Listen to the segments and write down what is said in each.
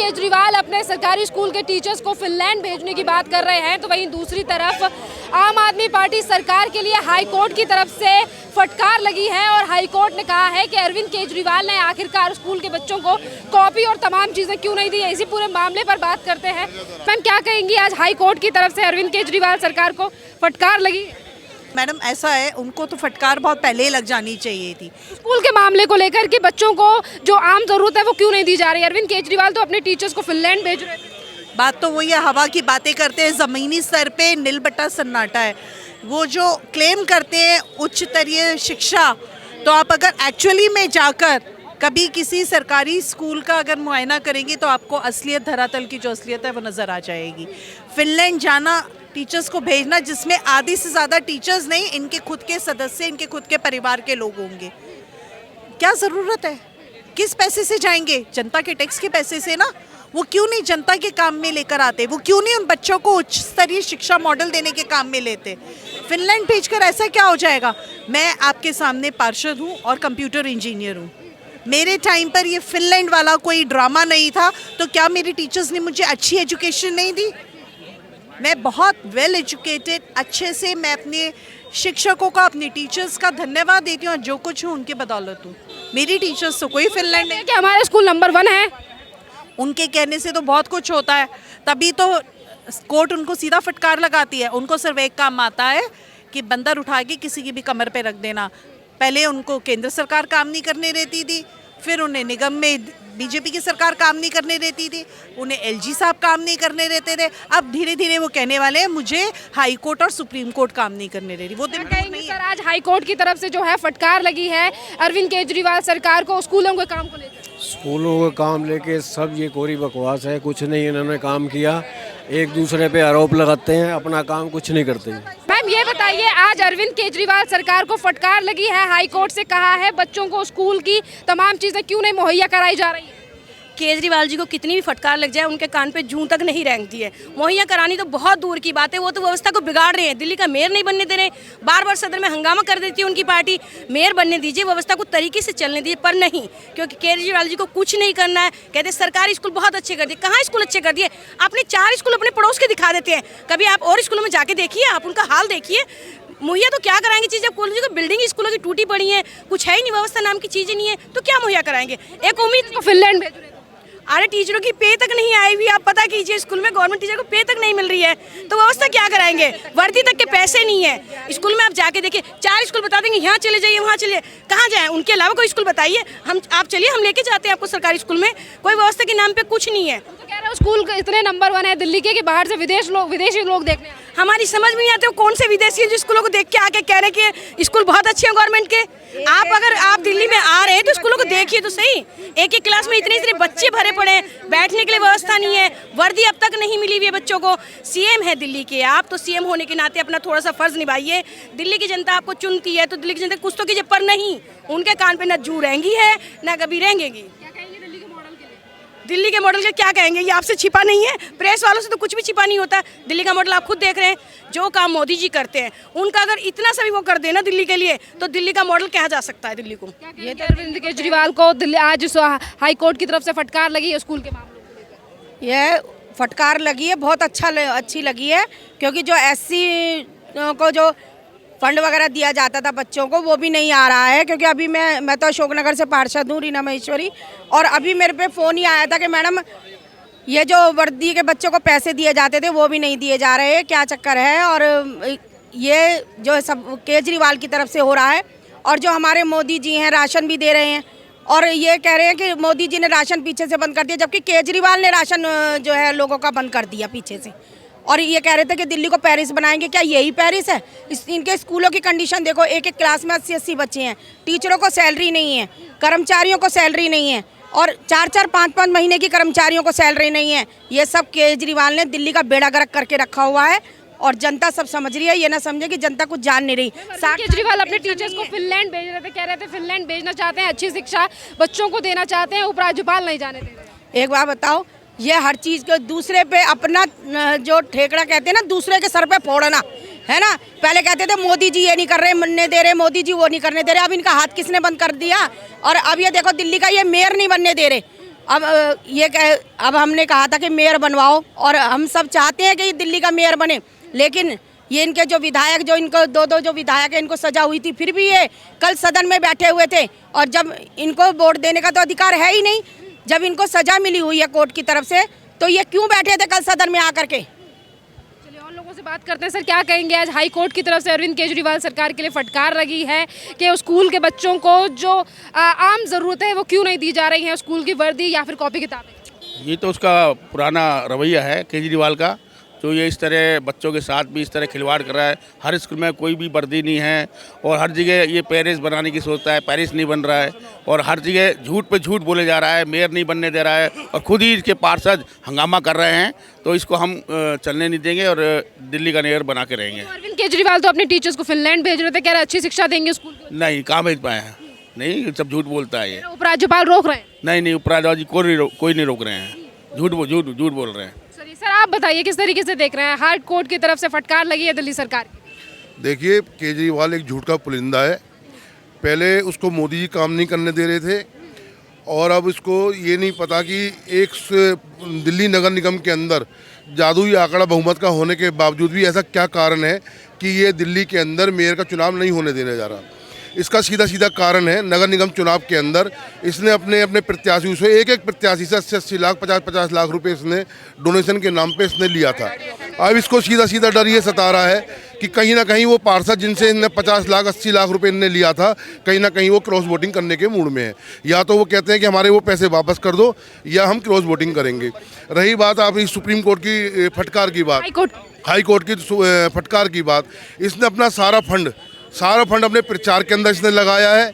केजरीवाल अपने सरकारी स्कूल के टीचर्स को फिनलैंड भेजने की बात कर रहे हैं, तो वहीं दूसरी तरफ आम आदमी पार्टी सरकार के लिए हाई कोर्ट की तरफ से फटकार लगी है और हाई कोर्ट ने कहा है कि अरविंद केजरीवाल ने आखिरकार स्कूल के बच्चों को कॉपी और तमाम चीज़ें क्यों नहीं दी है। इसी पूरे मामले पर बात करते हैं। मैम, क्या कहेंगी, आज हाई कोर्ट की तरफ से अरविंद केजरीवाल सरकार को फटकार लगी? मैडम ऐसा है, उनको तो फटकार बहुत पहले ही लग जानी चाहिए थी। स्कूल के मामले को लेकर कि बच्चों को जो आम जरूरत है वो क्यों नहीं दी जा रही है। अरविंद केजरीवाल तो अपने टीचर्स को फिनलैंड भेज रहे थे। बात तो वही है, हवा की बातें करते हैं, ज़मीनी स्तर पे नील बट्टा सन्नाटा है। वो जो क्लेम करते हैं उच्च स्तरीय शिक्षा, तो आप अगर एक्चुअली में जाकर कभी किसी सरकारी स्कूल का अगर मुआयना करेंगे तो आपको असलियत, धरातल की जो असलियत है वो नज़र आ जाएगी। फिनलैंड जाना, टीचर्स को भेजना जिसमें आधी से ज़्यादा टीचर्स नहीं, इनके खुद के सदस्य, इनके खुद के परिवार के लोग होंगे, क्या ज़रूरत है? किस पैसे से जाएंगे? जनता के टैक्स के पैसे से ना। वो क्यों नहीं जनता के काम में लेकर आते? वो क्यों नहीं उन बच्चों को उच्च स्तरीय शिक्षा मॉडल देने के काम में लेते? फिनलैंड भेजकर ऐसा क्या हो जाएगा? मैं आपके सामने पार्षद हूँ और कंप्यूटर इंजीनियर हूँ। मेरे टाइम पर ये फिनलैंड वाला कोई ड्रामा नहीं था, तो क्या मेरे टीचर्स ने मुझे अच्छी एजुकेशन नहीं दी? मैं बहुत वेल एजुकेटेड, अच्छे से मैं अपने शिक्षकों का, अपने टीचर्स का धन्यवाद देती हूँ और जो कुछ हूँ उनके बदौलत हूँ। मेरी टीचर्स तो कोई फिनलैंड नहीं। कि हमारे स्कूल नंबर 1 है, उनके कहने से तो बहुत कुछ होता है, तभी तो कोर्ट उनको सीधा फटकार लगाती है। उनको सिर्फ एक काम आता है कि बंदर उठा के किसी की भी कमर पे रख देना। पहले उनको केंद्र सरकार काम नहीं करने देती थी, फिर उन्हें निगम में बीजेपी की सरकार काम नहीं करने देती थी, उन्हें एलजी साहब काम नहीं करने देते थे। अब धीरे धीरे वो कहने वाले हैं मुझे हाई कोर्ट और सुप्रीम कोर्ट काम नहीं करने दे रही। वो दिन कहेंगे सर, आज हाई कोर्ट की तरफ से जो है फटकार लगी है अरविंद केजरीवाल सरकार को स्कूलों के काम को लेकर। स्कूलों का काम लेके सब ये कोरी बकवास है, कुछ नहीं इन्होंने काम किया, एक दूसरे पे आरोप लगाते हैं, अपना काम कुछ नहीं करते। मैम, ये बताइए, आज अरविंद केजरीवाल सरकार को फटकार लगी है, हाई कोर्ट से कहा है बच्चों को स्कूल की तमाम चीजें क्यों नहीं मुहैया कराई जा रही है? केजरीवाल जी को कितनी भी फटकार लग जाए उनके कान पे जूं तक नहीं रेंगती है। मुहैया करानी तो बहुत दूर की बात है, वो तो व्यवस्था को बिगाड़ रहे हैं। दिल्ली का मेयर नहीं बनने दे रहे, बार बार सदन में हंगामा कर देती है उनकी पार्टी। मेयर बनने दीजिए, व्यवस्था को तरीके से चलने दीजिए, पर नहीं, क्योंकि केजरीवाल जी को कुछ नहीं करना है। कहते सरकारी स्कूल बहुत अच्छे कर दिए। कहाँ स्कूल अच्छे कर दिए? आपने 4 स्कूल अपने पड़ोस के दिखा देते हैं। कभी आप और स्कूलों में जाके देखिए, आप उनका हाल देखिए। मुहैया तो क्या कराएंगे चीज़? जब कॉलेज की बिल्डिंग स्कूलों की टूटी पड़ी है, कुछ है ही नहीं, व्यवस्था नाम की चीज़ें नहीं है, तो क्या मुहैया कराएंगे? एक उम्मीद फिनलैंड भेज रहे। अरे टीचरों की पे तक नहीं आई हुई, आप पता कीजिए, स्कूल में गवर्नमेंट टीचर को पे तक नहीं मिल रही है, तो व्यवस्था क्या कराएंगे? वर्दी तक के पैसे नहीं है। स्कूल में आप जाके देखिए, 4 स्कूल बता देंगे, यहाँ चले जाइए, वहाँ चलिए, कहाँ जाएं? उनके अलावा कोई स्कूल बताइए, आप चलिए, हम लेके जाते हैं आपको सरकारी स्कूल में। कोई व्यवस्था के नाम पे कुछ नहीं है। तो कह रहे हो स्कूल इतने नंबर 1 है दिल्ली के कि बाहर से विदेशी लोग देखने आते हैं। हमारी समझ में नहीं आते वो कौन से विदेशी हैं जो स्कूलों को देख के आके कह रहे हैं कि स्कूल बहुत अच्छे हैं गवर्नमेंट के। आप दिल्ली में आ रहे हैं तो स्कूलों को देखिए तो सही। एक क्लास में इतने बच्चे भरे पड़े हैं, बैठने के लिए व्यवस्था नहीं है, वर्दी अब तक नहीं मिली हुई है बच्चों को। सीएम है दिल्ली के, आप तो सीएम होने के नाते अपना थोड़ा सा फर्ज निभाइए। दिल्ली की जनता आपको चुनती है तो दिल्ली की जनता कुछ तो कीजिए, पर नहीं, उनके कान पे न जू रहेंगी है न कभी रहेंगी। दिल्ली के मॉडल के क्या कहेंगे? ये आपसे छिपा नहीं है, प्रेस वालों से तो कुछ भी छिपा नहीं होता। दिल्ली का मॉडल आप खुद देख रहे हैं, जो काम मोदी जी करते हैं उनका अगर इतना सा भी वो कर देना दिल्ली के लिए, तो दिल्ली का मॉडल कहा जा सकता है दिल्ली को। ये तो अरविंद केजरीवाल को दिल्ली आज हाई कोर्ट की तरफ से फटकार लगी है स्कूल के मामले को लेकर। यह फटकार लगी है, बहुत अच्छी लगी है, क्योंकि जो एससी को जो फंड वगैरह दिया जाता था बच्चों को, वो भी नहीं आ रहा है। क्योंकि अभी मैं तो अशोकनगर से पार्षद हूँ, रीना महेश्वरी, और अभी मेरे पे फ़ोन ही आया था कि मैडम ये जो वर्दी के बच्चों को पैसे दिए जाते थे वो भी नहीं दिए जा रहे हैं, क्या चक्कर है? और ये जो सब केजरीवाल की तरफ से हो रहा है, और जो हमारे मोदी जी हैं राशन भी दे रहे हैं, और ये कह रहे हैं कि मोदी जी ने राशन पीछे से बंद कर दिया, जबकि केजरीवाल ने राशन जो है लोगों का बंद कर दिया पीछे से। और ये कह रहे थे कि दिल्ली को पेरिस बनाएंगे। क्या यही पेरिस है? इनके स्कूलों की कंडीशन देखो, एक क्लास में 80-80 बच्चे हैं, टीचरों को सैलरी नहीं है, कर्मचारियों को सैलरी नहीं है, और 4-4, 5-5 महीने की कर्मचारियों को सैलरी नहीं है। ये सब केजरीवाल ने दिल्ली का बेड़ा गर्क करके रखा हुआ है, और जनता सब समझ रही है। ये ना समझे कि जनता कुछ जान नहीं रही। केजरीवाल अपने टीचर्स को फिनलैंड भेज रहे थे, कह रहे थे फिनलैंड भेजना चाहते हैं, अच्छी शिक्षा बच्चों को देना चाहते हैं, उपराज्यपाल नहीं जाने दे रहे। एक बात बताओ, ये हर चीज़ को दूसरे पे अपना जो ठेकड़ा कहते हैं ना, दूसरे के सर पे फोड़ना है ना। पहले कहते थे मोदी जी ये नहीं कर रहे, बनने दे रहे, मोदी जी वो नहीं करने दे रहे, अब इनका हाथ किसने बंद कर दिया? और अब ये देखो दिल्ली का ये मेयर नहीं बनने दे रहे, अब हमने कहा था कि मेयर बनवाओ, और हम सब चाहते हैं कि ये दिल्ली का मेयर बने, लेकिन ये इनके जो विधायक, जो इनको दो जो विधायक है, इनको सजा हुई थी, फिर भी ये कल सदन में बैठे हुए थे, और जब इनको वोट देने का तो अधिकार है ही नहीं, जब इनको सजा मिली हुई है कोर्ट की तरफ से, तो ये क्यों बैठे थे कल सदन में आकर के। चलिए और लोगों से बात करते हैं। सर, क्या कहेंगे, आज हाई कोर्ट की तरफ से अरविंद केजरीवाल सरकार के लिए फटकार लगी है कि स्कूल के बच्चों को जो आम ज़रूरतें हैं वो क्यों नहीं दी जा रही हैं, स्कूल की वर्दी या फिर कॉपी किताबें? ये तो उसका पुराना रवैया है केजरीवाल का, जो ये इस तरह बच्चों के साथ भी इस तरह खिलवाड़ कर रहा है। हर स्कूल में कोई भी वर्दी नहीं है, और हर जगह ये पेरिस बनाने की सोचता है, पेरिस नहीं बन रहा है, और हर जगह झूठ पे झूठ बोले जा रहा है, मेयर नहीं बनने दे रहा है, और खुद ही इसके पार्षद हंगामा कर रहे हैं। तो इसको हम चलने नहीं देंगे और दिल्ली का मेयर बना के रहेंगे। तो अरविंद केजरीवाल तो अपने टीचर्स को फिनलैंड भेज रहे थे, कह रहे अच्छी शिक्षा देंगे स्कूल को। नहीं, कहाँ भेज पाए हैं, नहीं, सब झूठ बोलता है ये। उपराज्यपाल रोक रहे हैं? नहीं, उपराज्यपाल जी कोई नहीं रोक रहे हैं, झूठ बोल रहे हैं। सर, आप बताइए किस तरीके से देख रहे हैं, हाई कोर्ट की तरफ से फटकार लगी है दिल्ली सरकार की? देखिए, केजरीवाल एक झूठ का पुलिंदा है। पहले उसको मोदी जी काम नहीं करने दे रहे थे, और अब इसको ये नहीं पता कि दिल्ली नगर निगम के अंदर जादुई आंकड़ा बहुमत का होने के बावजूद भी ऐसा क्या कारण है कि ये दिल्ली के अंदर मेयर का चुनाव नहीं होने देने जा रहा। इसका सीधा कारण है, नगर निगम चुनाव के अंदर इसने अपने प्रत्याशियों से एक प्रत्याशी से 80 लाख 50 लाख रुपए इसने डोनेशन के नाम पे इसने लिया था। अब इसको सीधा डर ये सता रहा है कि कहीं ना कहीं वो पार्षद जिनसे इनने 50 लाख 80 लाख रुपए इनने लिया था, कहीं ना कहीं वो क्रॉस वोटिंग करने के मूड में है। या तो वो कहते हैं कि हमारे वो पैसे वापस कर दो, या हम क्रॉस वोटिंग करेंगे। रही बात आप इस सुप्रीम कोर्ट की फटकार की बात, हाई कोर्ट की फटकार की बात, इसने अपना सारा फंड अपने प्रचार के अंदर इसने लगाया है।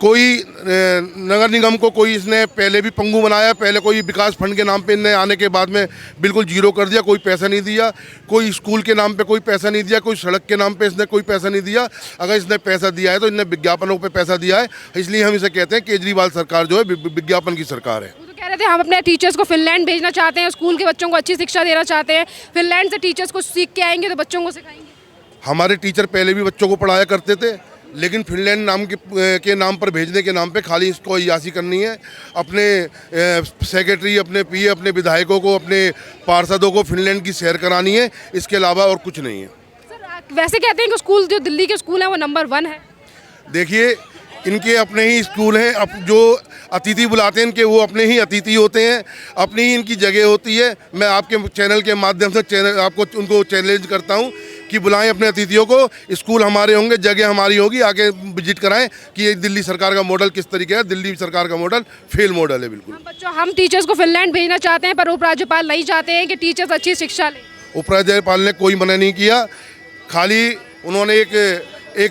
कोई नगर निगम को कोई इसने पहले भी पंगु बनाया, पहले कोई विकास फंड के नाम पे इनने आने के बाद में बिल्कुल जीरो कर दिया, कोई पैसा नहीं दिया, कोई स्कूल के नाम पे कोई पैसा नहीं दिया, कोई सड़क के नाम पे इसने कोई पैसा नहीं दिया। अगर इसने पैसा दिया है तो इनने विज्ञापनों पे पैसा दिया है, इसलिए हम इसे कहते हैं केजरीवाल सरकार जो है विज्ञापन की सरकार है। कह रहे थे हम अपने टीचर्स को फिनलैंड भेजना चाहते हैं, स्कूल के बच्चों को अच्छी शिक्षा देना चाहते हैं, फिनलैंड से टीचर्स को सीख के आएंगे तो बच्चों को सिखाएंगे। हमारे टीचर पहले भी बच्चों को पढ़ाया करते थे, लेकिन फिनलैंड नाम के नाम पर भेजने के नाम पे खाली इसको अय्याशी करनी है। अपने सेक्रेटरी, अपने पीए, अपने विधायकों को, अपने पार्षदों को फिनलैंड की सैर करानी है, इसके अलावा और कुछ नहीं है। सर, वैसे कहते हैं कि स्कूल जो दिल्ली के स्कूल हैं वो नंबर 1 है। देखिए, इनके अपने ही स्कूल हैं, अब जो अतिथि बुलाते हैं इनके, वो अपने ही अतिथि होते हैं, अपनी ही इनकी जगह होती है। मैं आपके चैनल के माध्यम से आपको उनको चैलेंज करता हूं कि बुलाएं अपने अतिथियों को, स्कूल हमारे होंगे, जगह हमारी होगी, आके विजिट कराएं कि ये दिल्ली सरकार का मॉडल किस तरीके है। दिल्ली सरकार का मॉडल फेल मॉडल है बिल्कुल। हम टीचर्स को फिनलैंड भेजना चाहते हैं, पर उपराज्यपाल नहीं चाहते हैं कि टीचर्स अच्छी शिक्षा लें। उपराज्यपाल ने कोई मना नहीं किया, खाली उन्होंने एक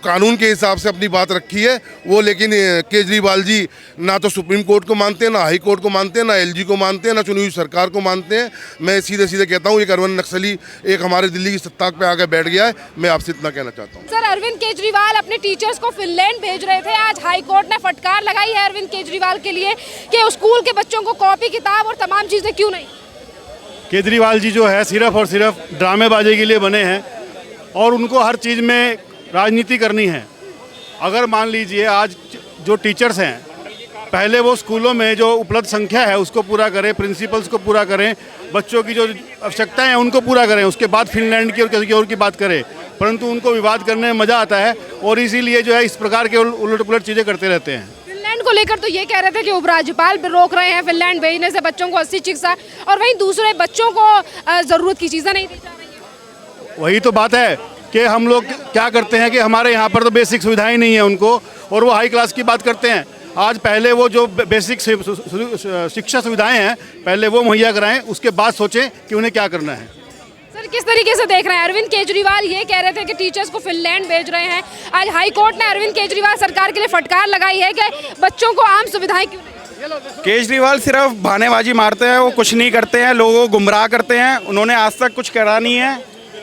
कानून के हिसाब से अपनी बात रखी है वो। लेकिन केजरीवाल जी ना तो सुप्रीम कोर्ट को मानते हैं, ना हाई कोर्ट को मानते हैं, ना एलजी को मानते हैं, ना चुनी हुई सरकार को मानते हैं। मैं सीधे कहता हूँ, एक अरविंद नक्सली एक हमारे दिल्ली की सत्ता पे आकर बैठ गया है। मैं आपसे इतना कहना चाहता हूँ। सर, अरविंद केजरीवाल अपने टीचर्स को फिनलैंड भेज रहे थे, आज हाई कोर्ट ने फटकार लगाई है अरविंद केजरीवाल के लिए कि स्कूल के बच्चों को कॉपी किताब और तमाम चीज़ें क्यों नहीं। केजरीवाल जी जो है सिर्फ और सिर्फ ड्रामेबाजी के लिए बने हैं, और उनको हर चीज़ में राजनीति करनी है। अगर मान लीजिए आज जो टीचर्स हैं, पहले वो स्कूलों में जो उपलब्ध संख्या है उसको पूरा करें, प्रिंसिपल्स को पूरा करें, बच्चों की जो आवश्यकताएं हैं उनको पूरा करें, उसके बाद फिनलैंड की और किसी और की बात करें। परंतु उनको विवाद करने में मज़ा आता है, और इसीलिए जो है इस प्रकार के उलट पुलट चीज़ें करते रहते हैं। फिनलैंड को लेकर तो ये कह रहे थे कि उपराज्यपाल रोक रहे हैं फिनलैंड भेजने से बच्चों को अच्छी शिक्षा, और वहीं दूसरे बच्चों को ज़रूरत की चीज़ें नहीं दी जा रही है। वही तो बात है कि हम लोग क्या करते हैं कि हमारे यहाँ पर तो बेसिक सुविधाएं नहीं है उनको, और वो हाई क्लास की बात करते हैं। आज पहले वो जो बेसिक शिक्षा सुविधाएं हैं पहले वो मुहैया कराएं, उसके बाद सोचें कि उन्हें क्या करना है। सर, किस तरीके से देख रहे हैं, अरविंद केजरीवाल ये कह रहे थे कि टीचर्स को फिनलैंड भेज रहे हैं, आज हाई कोर्ट ने अरविंद केजरीवाल सरकार के लिए फटकार लगाई है कि बच्चों को आम सुविधाएं क्यों नहीं। केजरीवाल सिर्फ बहानेबाजी मारते हैं, वो कुछ नहीं करते हैं, लोगों को गुमराह करते हैं। उन्होंने आज तक कुछ करा नहीं है,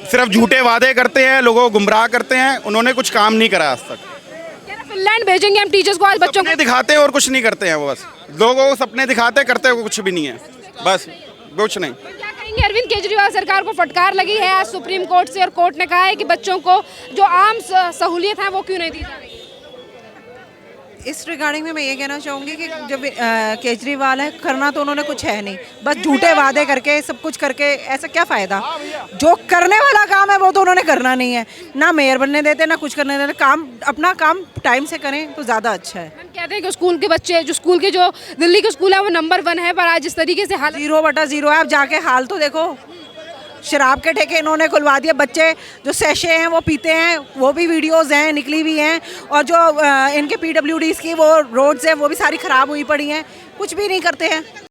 सिर्फ झूठे वादे करते हैं, लोगों को गुमराह करते हैं, उन्होंने कुछ काम नहीं करा आज तक। फिनलैंड भेजेंगे हम टीचर्स को, आज बच्चों को दिखाते हैं और कुछ नहीं करते हैं, वो बस लोगों को सपने दिखाते, करते हुए कुछ भी नहीं है, बस कुछ नहीं। क्या कहेंगे, अरविंद केजरीवाल सरकार को फटकार लगी है आज सुप्रीम कोर्ट से, और कोर्ट ने कहा है कि बच्चों को जो आम सहूलियत है वो क्यों नहीं दी जा रही। इस रिगार्डिंग में मैं ये कहना चाहूँगी कि जब केजरीवाल है, करना तो उन्होंने कुछ है नहीं, बस झूठे वादे करके सब कुछ करके ऐसा क्या फ़ायदा। जो करने वाला काम है वो तो उन्होंने करना नहीं है, ना मेयर बनने देते ना कुछ करने देते। काम अपना काम टाइम से करें तो ज़्यादा अच्छा है। हम कहते हैं कि स्कूल के बच्चे जो दिल्ली के स्कूल है वो नंबर 1 है, पर आज इस तरीके से हाल 0/0 है। आप जाके हाल तो देखो, शराब के ठेके इन्होंने खुलवा दिए, बच्चे जो सैशे हैं वो पीते हैं, वो भी वीडियोस हैं निकली हुई हैं, और जो इनके PWDs की वो रोड्स हैं वो भी सारी ख़राब हुई पड़ी हैं, कुछ भी नहीं करते हैं।